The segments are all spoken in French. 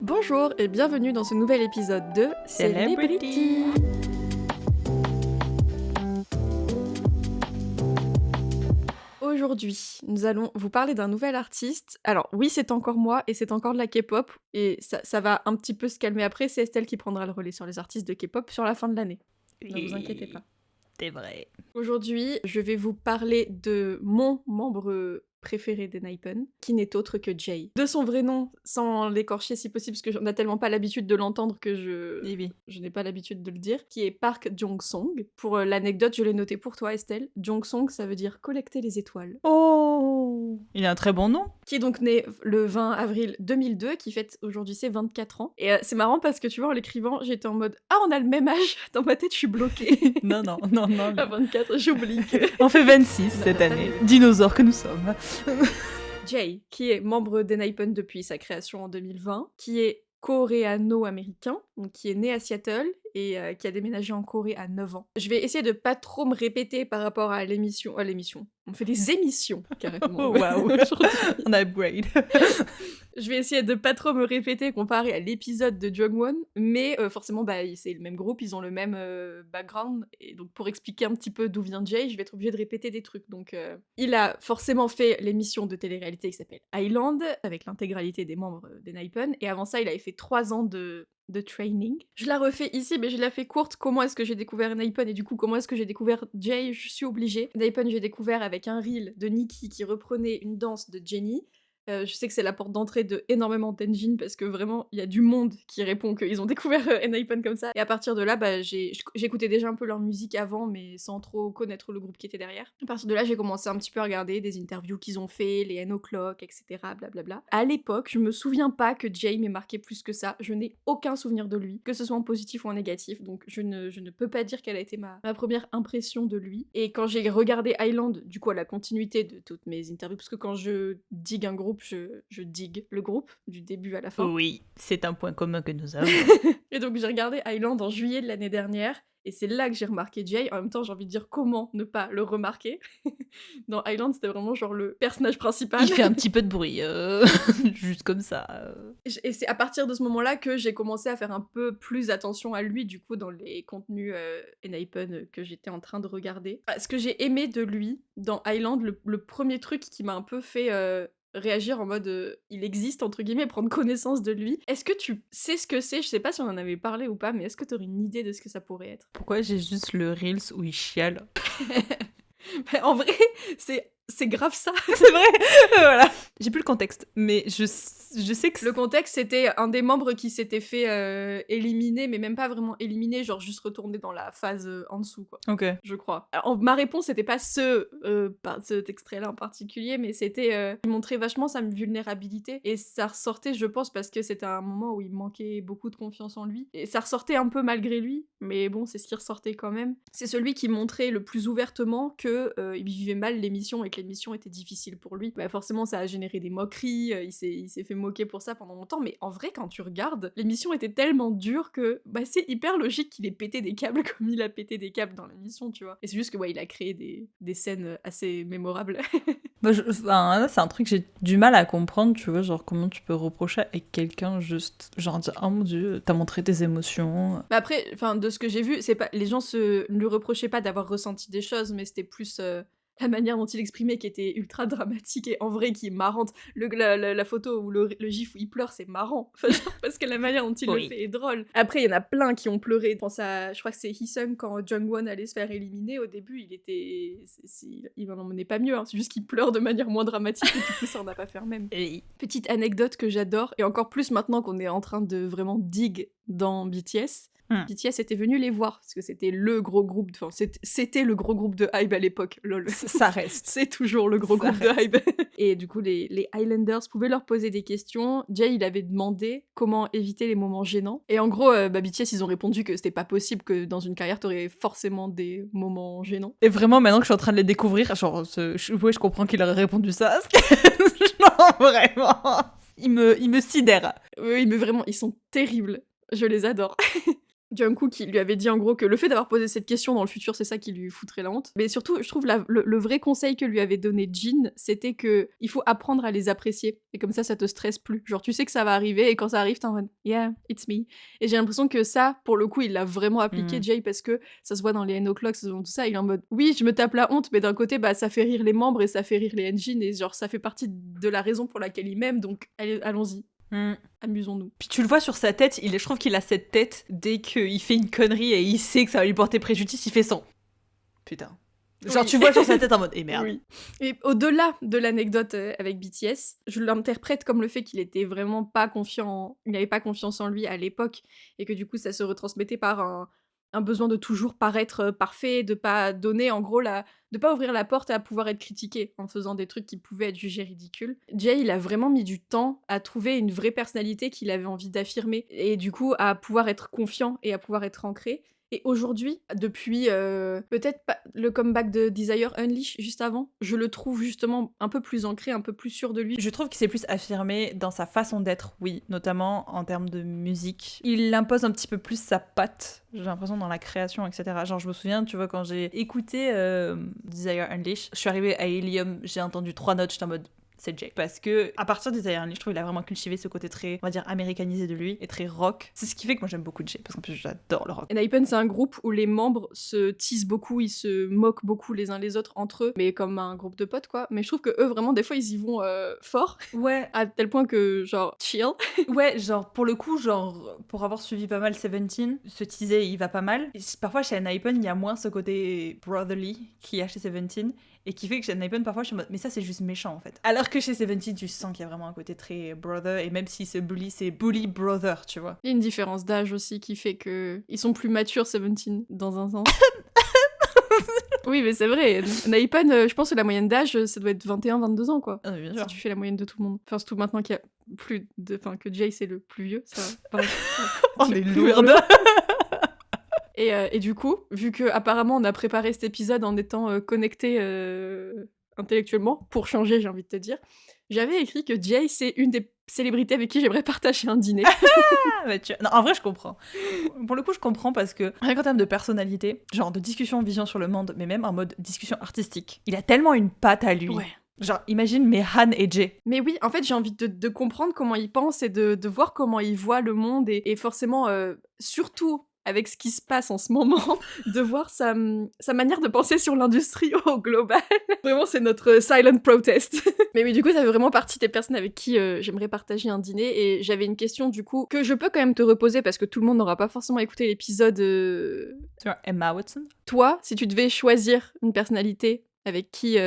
Bonjour et bienvenue dans ce nouvel épisode de Celebrity. Aujourd'hui, nous allons vous parler d'un nouvel artiste. Alors oui, c'est encore moi et c'est encore de la K-pop et ça va un petit peu se calmer après. C'est Estelle qui prendra le relais sur les artistes de K-pop sur la fin de l'année. Ne vous inquiétez pas. C'est vrai. Aujourd'hui, je vais vous parler de mon membre préféré d'Enhypen, qui n'est autre que Jay. De son vrai nom, sans l'écorcher si possible, parce que j'en ai tellement pas l'habitude de l'entendre que je n'ai pas l'habitude de le dire, qui est Park Jong-song. Pour l'anecdote, je l'ai noté pour toi, Estelle. Jong-song, ça veut dire collecter les étoiles. Oh, il a un très bon nom. Qui est donc né le 20 avril 2002, qui fête aujourd'hui ses 24 ans. Et c'est marrant parce que tu vois, en l'écrivant, j'étais en mode « Ah, on a le même âge !» Dans ma tête, je suis bloquée. Non. À 24, j'oublie que... On fait 26 cette année. Dinosaures que nous sommes. Jay, qui est membre d'Enhypen depuis sa création en 2020, qui est coréano-américain, donc qui est né à Seattle et qui a déménagé en Corée à 9 ans. Je vais essayer de pas trop me répéter par rapport à l'émission. On fait des émissions, carrément. Oh, waouh. On upgrade. Je vais essayer de pas trop me répéter comparé à l'épisode de Jungwon, mais forcément, c'est le même groupe, ils ont le même background, et donc pour expliquer un petit peu d'où vient Jay, je vais être obligée de répéter des trucs. Donc, il a forcément fait l'émission de télé-réalité qui s'appelle Island, avec l'intégralité des membres d'Enhypen, et avant ça, il avait fait 3 ans de training. Je la refais ici, mais je la fais courte. Comment est-ce que j'ai découvert Enhypen et du coup, comment est-ce que j'ai découvert Jay? Je suis obligée. Enhypen, j'ai découvert avec un reel de Nicki qui reprenait une danse de Jennie. Je sais que c'est la porte d'entrée de énormément d'Enjin parce que vraiment, il y a du monde qui répond qu'ils ont découvert Enhypen comme ça. Et à partir de là, j'écoutais déjà un peu leur musique avant, mais sans trop connaître le groupe qui était derrière. À partir de là, j'ai commencé un petit peu à regarder des interviews qu'ils ont fait, les N O'Clock, etc. Blablabla. À l'époque, je me souviens pas que Jay m'ait marqué plus que ça. Je n'ai aucun souvenir de lui, que ce soit en positif ou en négatif. Donc je ne peux pas dire quelle a été ma première impression de lui. Et quand j'ai regardé Island, du coup à la continuité de toutes mes interviews, parce que quand je digue un groupe, je digue le groupe du début à la fin. Oui, c'est un point commun que nous avons. Et donc j'ai regardé Island en juillet de l'année dernière, et c'est là que j'ai remarqué Jay. En même temps, j'ai envie de dire comment ne pas le remarquer. Dans Island, c'était vraiment genre le personnage principal. Il fait un petit peu de bruit, juste comme ça. Et c'est à partir de ce moment-là que j'ai commencé à faire un peu plus attention à lui, du coup, dans les contenus Enhypen que j'étais en train de regarder. Ce que j'ai aimé de lui, dans Island, le premier truc qui m'a un peu fait... réagir en mode il existe entre guillemets, prendre connaissance de lui. Est-ce que tu sais ce que c'est? Je sais pas si on en avait parlé ou pas, mais est-ce que t'aurais une idée de ce que ça pourrait être? Pourquoi j'ai juste le Reels où il chiale? En vrai, c'est grave ça. C'est vrai. Voilà. J'ai plus le contexte, mais je sais que... Le contexte, c'était un des membres qui s'était fait éliminer, mais même pas vraiment éliminer, genre juste retourner dans la phase en dessous, quoi. Ok. Je crois. Alors, ma réponse, c'était pas cet extrait-là en particulier, mais c'était... il montrait vachement sa vulnérabilité, et ça ressortait, je pense, parce que c'était un moment où il manquait beaucoup de confiance en lui, et ça ressortait un peu malgré lui, mais bon, c'est ce qui ressortait quand même. C'est celui qui montrait le plus ouvertement que il vivait mal l'émission, et que l'émission était difficile pour lui. Bah forcément, ça a généré des moqueries, il s'est fait moquer pour ça pendant longtemps, mais en vrai, quand tu regardes, l'émission était tellement dure que c'est hyper logique qu'il ait pété des câbles comme il a pété des câbles dans l'émission, tu vois. Et c'est juste que il a créé des scènes assez mémorables. C'est un truc que j'ai du mal à comprendre, tu vois, genre comment tu peux reprocher à quelqu'un juste, genre dire oh mon dieu, t'as montré tes émotions. Après, de ce que j'ai vu, c'est pas, les gens ne lui reprochaient pas d'avoir ressenti des choses, mais c'était plus la manière dont il exprimait qui était ultra dramatique et en vrai qui est marrante. La photo ou le gif où il pleure, c'est marrant. Parce que la manière dont il le fait est drôle. Après, il y en a plein qui ont pleuré. Je crois que c'est Hee-sung quand Jungwon allait se faire éliminer. Au début, il n'en menait pas mieux. Hein. C'est juste qu'il pleure de manière moins dramatique et du coup, ça en a pas fait même. Et... Petite anecdote que j'adore, et encore plus maintenant qu'on est en train de vraiment dig dans BTS. BTS était venu les voir, parce que c'était le gros groupe, c'était le gros groupe de Hybe à l'époque, lol. Ça reste. C'est toujours le gros groupe de Hybe. Et du coup, les Islanders pouvaient leur poser des questions. Jay, il avait demandé comment éviter les moments gênants. Et en gros, BTS, ils ont répondu que c'était pas possible que dans une carrière, t'aurais forcément des moments gênants. Et vraiment, maintenant que je suis en train de les découvrir, genre, je comprends qu'il aurait répondu ça. Non, vraiment. Il me sidère. Oui, mais vraiment, ils sont terribles. Je les adore. Jungkook qui lui avait dit en gros que le fait d'avoir posé cette question dans le futur, c'est ça qui lui foutrait la honte. Mais surtout, je trouve le vrai conseil que lui avait donné Jin, c'était que il faut apprendre à les apprécier. Et comme ça te stresse plus. Genre, tu sais que ça va arriver et quand ça arrive, t'es en mode yeah, it's me. Et j'ai l'impression que ça, pour le coup, il l'a vraiment appliqué, Jay, parce que ça se voit dans les N-O'Clock, ça se voit dans tout ça. Il est en mode oui, je me tape la honte, mais d'un côté, bah ça fait rire les membres et ça fait rire les engines et genre ça fait partie de la raison pour laquelle il m'aime. Donc allons-y. Amusons-nous. Puis tu le vois sur sa tête, je trouve qu'il a cette tête dès qu'il fait une connerie et il sait que ça va lui porter préjudice, il fait son. Putain. Genre tu vois sur sa tête en mode merde. Oui. Et au-delà de l'anecdote avec BTS, je l'interprète comme le fait qu'il était vraiment pas confiant, il n'avait pas confiance en lui à l'époque et que du coup ça se retransmettait par un besoin de toujours paraître parfait, de pas donner en gros de pas ouvrir la porte à pouvoir être critiqué en faisant des trucs qui pouvaient être jugés ridicules. Jay, il a vraiment mis du temps à trouver une vraie personnalité qu'il avait envie d'affirmer et du coup à pouvoir être confiant et à pouvoir être ancré. Et aujourd'hui, depuis peut-être le comeback de Desire Unleash juste avant, je le trouve justement un peu plus ancré, un peu plus sûr de lui. Je trouve qu'il s'est plus affirmé dans sa façon d'être, oui, notamment en termes de musique. Il impose un petit peu plus sa patte, j'ai l'impression, dans la création, etc. Genre, je me souviens, tu vois, quand j'ai écouté Desire Unleash, je suis arrivée à Helium, j'ai entendu 3 notes, j'étais en mode... c'est Jay. Parce que, à partir des Desire Unleash, je trouve qu'il a vraiment cultivé ce côté très, on va dire, américanisé de lui et très rock. C'est ce qui fait que moi j'aime beaucoup Jay, parce qu'en plus j'adore le rock. N.I.PEN, c'est un groupe où les membres se teasent beaucoup, ils se moquent beaucoup les uns les autres entre eux, mais comme un groupe de potes, quoi. Mais je trouve que eux, vraiment, des fois, ils y vont fort. Ouais. À tel point que, genre, chill. Ouais, genre, pour le coup, genre, pour avoir suivi pas mal Seventeen, ce teaser, il va pas mal. Et parfois, chez N.I.PEN, il y a moins ce côté brotherly qu'il y a chez Seventeen. Et qui fait que chez N.I.PEN, parfois, je suis en mode, mais ça, c'est juste méchant, en fait. Alors que chez Seventeen, tu sens qu'il y a vraiment un côté très brother, et même si c'est bully, c'est bully brother, tu vois. Il y a une différence d'âge aussi qui fait que ils sont plus matures, Seventeen, dans un sens. Oui, mais c'est vrai. N.I.PEN, je pense que la moyenne d'âge, ça doit être 21-22 ans, quoi. Ah, bien sûr. Si tu fais la moyenne de tout le monde. Enfin, surtout maintenant qu'il y a plus de... Enfin, que Jay, c'est le plus vieux, ça va. On est lourde. Et du coup, vu que apparemment on a préparé cet épisode en étant connecté intellectuellement, pour changer, j'ai envie de te dire, j'avais écrit que Jay, c'est une des célébrités avec qui j'aimerais partager un dîner. Non, en vrai, je comprends. Pour le coup, je comprends parce que, rien qu'en termes de personnalité, genre de discussion, vision sur le monde, mais même en mode discussion artistique, il a tellement une patte à lui. Ouais. Genre, imagine mais Han et Jay. Mais oui, en fait, j'ai envie de comprendre comment il pense et de voir comment il voit le monde et forcément, surtout avec ce qui se passe en ce moment, de voir sa manière de penser sur l'industrie au global. Vraiment, c'est notre silent protest. Mais oui, du coup, ça fait vraiment partie des personnes avec qui j'aimerais partager un dîner. Et j'avais une question, du coup, que je peux quand même te reposer parce que tout le monde n'aura pas forcément écouté l'épisode. Sur Emma Watson. Toi, si tu devais choisir une personnalité avec qui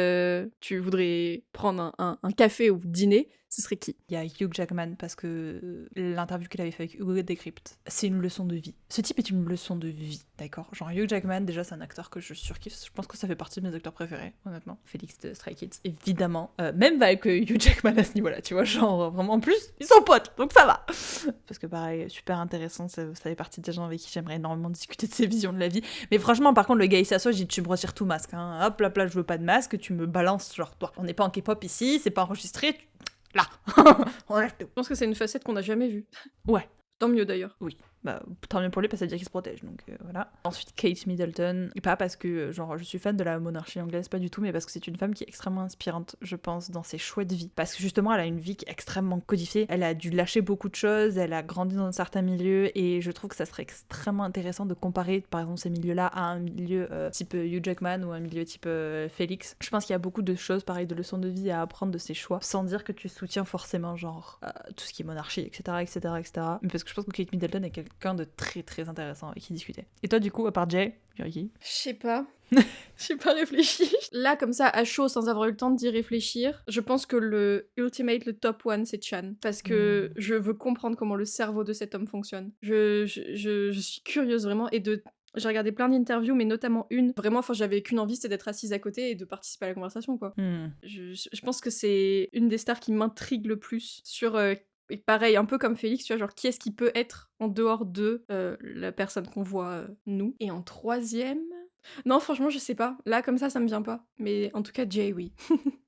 tu voudrais prendre un café ou dîner, ce serait qui? Il y a Hugh Jackman parce que l'interview qu'il avait fait avec Hugo Décrypte, c'est une leçon de vie. Ce type est une leçon de vie, d'accord? Genre Hugh Jackman, déjà c'est un acteur que je surkiffe, je pense que ça fait partie de mes acteurs préférés, honnêtement. Félix de Stray Kids, évidemment. Même vibe que Hugh Jackman à ce niveau-là, tu vois, genre vraiment en plus, ils sont potes, donc ça va. Parce que pareil, super intéressant, ça fait partie des gens avec qui j'aimerais énormément discuter de ses visions de la vie. Mais franchement, par contre, le gars il s'assoit, je dis tu me retires tout masque, hein. Hop, là, je veux pas de masque, tu me balances, genre toi, on n'est pas en K-pop ici, c'est pas enregistré, là. Je pense que c'est une facette qu'on n'a jamais vue. Ouais. Tant mieux d'ailleurs. Oui. Bah, tant mieux pour lui parce que ça veut dire qu'il se protège, donc voilà. Ensuite, Kate Middleton, pas parce que genre je suis fan de la monarchie anglaise, pas du tout, mais parce que c'est une femme qui est extrêmement inspirante, je pense, dans ses choix de vie. Parce que justement, elle a une vie qui est extrêmement codifiée, elle a dû lâcher beaucoup de choses, elle a grandi dans certains milieux, et je trouve que ça serait extrêmement intéressant de comparer, par exemple, ces milieux-là à un milieu type Hugh Jackman ou un milieu type Félix. Je pense qu'il y a beaucoup de choses, pareil, de leçons de vie à apprendre de ses choix, sans dire que tu soutiens forcément, genre, tout ce qui est monarchie, etc., etc., etc. Mais parce que je pense que Kate Middleton est quelqu'un de très très intéressant avec qui discuter. Et toi, du coup, à part Jay, qui? Je sais pas. J'ai pas réfléchi. Là, comme ça, à chaud, sans avoir eu le temps d'y réfléchir, je pense que le top one, c'est Chan. Parce que je veux comprendre comment le cerveau de cet homme fonctionne. Je suis curieuse vraiment j'ai regardé plein d'interviews, mais notamment une. Vraiment, enfin, j'avais qu'une envie, c'était d'être assise à côté et de participer à la conversation, quoi. Je pense que c'est une des stars qui m'intrigue le plus sur... et pareil, un peu comme Félix, tu vois, genre qui est-ce qui peut être en dehors de la personne qu'on voit nous. Et en troisième, Non, franchement, je sais pas. Là, comme ça me vient pas. Mais en tout cas, Jay, oui.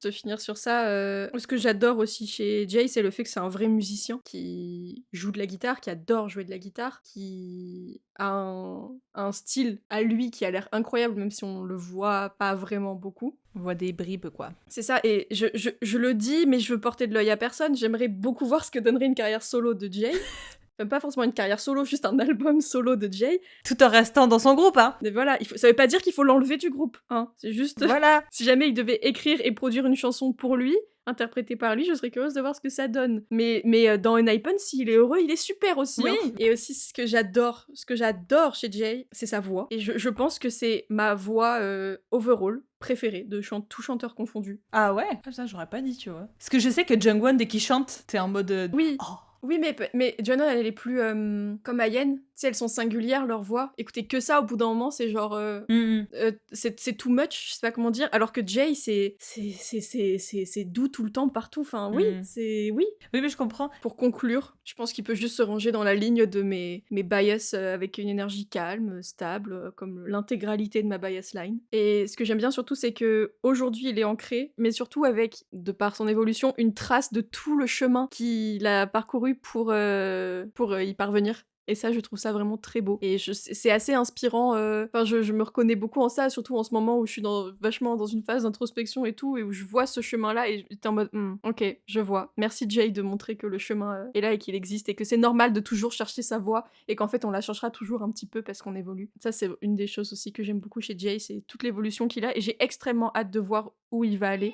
De finir sur ça, ce que j'adore aussi chez Jay, c'est le fait que c'est un vrai musicien qui joue de la guitare, qui adore jouer de la guitare, qui a un style à lui qui a l'air incroyable, même si on le voit pas vraiment beaucoup. On voit des bribes, quoi. C'est ça, et je le dis, mais je veux porter de l'œil à personne. J'aimerais beaucoup voir ce que donnerait une carrière solo de Jay. Enfin, pas forcément une carrière solo, juste un album solo de Jay. Tout en restant dans son groupe, hein. Mais voilà, ça veut pas dire qu'il faut l'enlever du groupe, hein. C'est juste, Voilà. si jamais il devait écrire et produire une chanson pour lui, interprétée par lui, je serais curieuse de voir ce que ça donne. Mais dans Enhypen, s'il est heureux, il est super aussi. Oui. Hein. Et aussi, ce que j'adore chez Jay, c'est sa voix. Et je pense que c'est ma voix overall préférée, de tout chanteur confondu. Ah ouais? Ah, ça, j'aurais pas dit, tu vois. Parce que je sais que Jungwon, dès qu'il chante, t'es en mode... Oui. Oh. Oui, mais Jungwon, elle est plus comme Ayen. Tu sais, elles sont singulières, leurs voix. Écoutez, que ça, au bout d'un moment, c'est genre... c'est too much, je sais pas comment dire. Alors que Jay, c'est doux tout le temps, partout. Enfin, oui, c'est... Oui. Oui, mais je comprends. Pour conclure, je pense qu'il peut juste se ranger dans la ligne de mes bias avec une énergie calme, stable, comme l'intégralité de ma bias line. Et ce que j'aime bien surtout, c'est que aujourd'hui il est ancré, mais surtout avec, de par son évolution, une trace de tout le chemin qu'il a parcouru pour y parvenir. Et ça, je trouve ça vraiment très beau. Et c'est assez inspirant. Enfin, je me reconnais beaucoup en ça, surtout en ce moment où je suis vachement dans une phase d'introspection et tout, et où je vois ce chemin-là, et j'étais en mode, ok, je vois. Merci Jay de montrer que le chemin est là et qu'il existe, et que c'est normal de toujours chercher sa voie, et qu'en fait, on la cherchera toujours un petit peu parce qu'on évolue. Ça, c'est une des choses aussi que j'aime beaucoup chez Jay, c'est toute l'évolution qu'il a, et j'ai extrêmement hâte de voir où il va aller.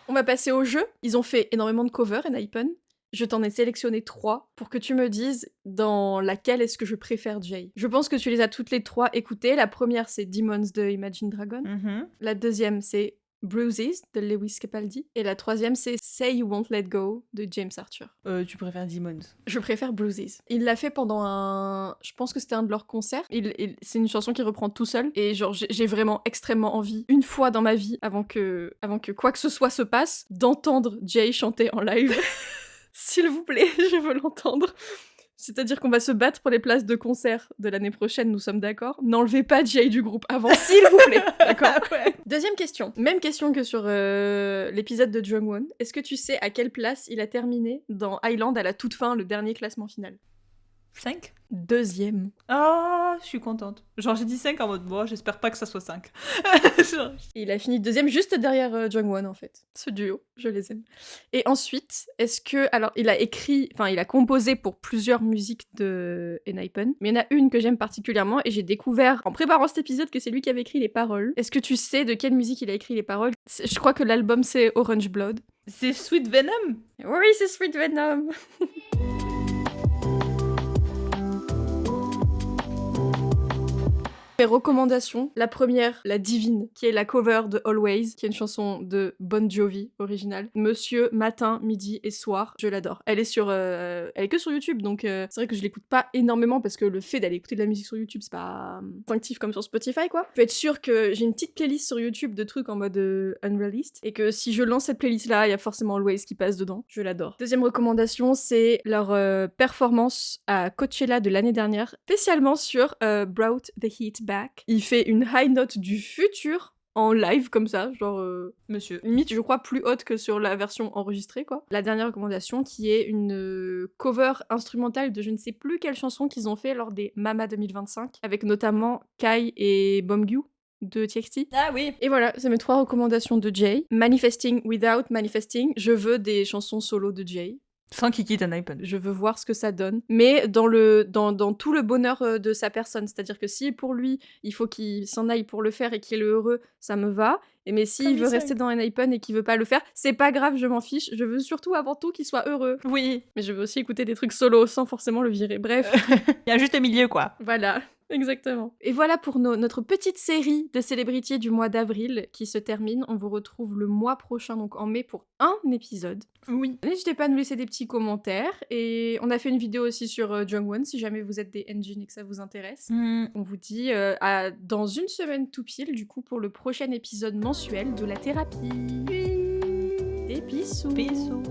On va passer au jeu. Ils ont fait énormément de covers, Enhypen. Je t'en ai sélectionné 3 pour que tu me dises dans laquelle est-ce que je préfère Jay. Je pense que tu les as toutes les 3 écoutées. La première, c'est Demons de Imagine Dragon. La deuxième, c'est Bruises de Lewis Capaldi. Et la troisième, c'est Say You Won't Let Go de James Arthur. Tu préfères Demons? Je préfère Bruises. Il l'a fait pendant je pense que c'était un de leurs concerts. C'est une chanson qu'il reprend tout seul. Et genre, j'ai vraiment extrêmement envie, une fois dans ma vie, avant que quoi que ce soit se passe, d'entendre Jay chanter en live. S'il vous plaît, je veux l'entendre. C'est-à-dire qu'on va se battre pour les places de concert de l'année prochaine, nous sommes d'accord. N'enlevez pas Jay du groupe avant, s'il vous plaît. D'accord. Ouais. Deuxième question. Même question que sur l'épisode de Jungwon. Est-ce que tu sais à quelle place il a terminé dans Island à la toute fin, le dernier classement final? 5? Deuxième. Ah, je suis contente. Genre, j'ai dit 5 en mode, bon, j'espère pas que ça soit 5. Il a fini deuxième juste derrière Jungwon, en fait. Ce duo, je les aime. Et ensuite, est-ce que... Alors, il a composé pour plusieurs musiques de Enhypen, mais il y en a une que j'aime particulièrement, et j'ai découvert, en préparant cet épisode, que c'est lui qui avait écrit les paroles. Est-ce que tu sais de quelle musique il a écrit les paroles? Je crois que l'album, c'est Orange Blood. C'est Sweet Venom? Oui, c'est Sweet Venom. Mes recommandations, la première, La Divine, qui est la cover de Always, qui est une chanson de Bon Jovi originale. Monsieur, matin, midi et soir, je l'adore. Elle est que sur YouTube, donc c'est vrai que je l'écoute pas énormément parce que le fait d'aller écouter de la musique sur YouTube, c'est pas instinctif comme sur Spotify, quoi. Je peux être sûre que j'ai une petite playlist sur YouTube de trucs en mode unreleased, et que si je lance cette playlist-là, il y a forcément Always qui passe dedans. Je l'adore. Deuxième recommandation, c'est leur performance à Coachella de l'année dernière, spécialement sur Brought the Heat Back. Il fait une high note du futur en live comme ça, genre monsieur, limite je crois plus haute que sur la version enregistrée, quoi. La dernière recommandation qui est une cover instrumentale de je ne sais plus quelle chanson qu'ils ont fait lors des Mama 2025, avec notamment Kai et Bomgyu de TXT. Ah oui. Et voilà, c'est mes 3 recommandations de Jay. Manifesting without manifesting, je veux des chansons solo de Jay. Sans qu'il quitte Enhypen. Je veux voir ce que ça donne. Mais dans tout le bonheur de sa personne. C'est-à-dire que si pour lui, il faut qu'il s'en aille pour le faire et qu'il est heureux, ça me va. Mais s'il veut rester dans Enhypen et qu'il veut pas le faire, c'est pas grave, je m'en fiche. Je veux surtout avant tout qu'il soit heureux. Oui. Mais je veux aussi écouter des trucs solo sans forcément le virer. Bref. Il y a juste un milieu, quoi. Voilà. Exactement. Et voilà pour notre petite série de célébrités du mois d'avril qui se termine. On vous retrouve le mois prochain, donc en mai, pour un épisode. Oui. N'hésitez pas à nous laisser des petits commentaires. Et on a fait une vidéo aussi sur Jungwon, si jamais vous êtes des engines et que ça vous intéresse. On vous dit dans une semaine tout pile, du coup, pour le prochain épisode mensuel de la thérapie. Des bisous. Bisous.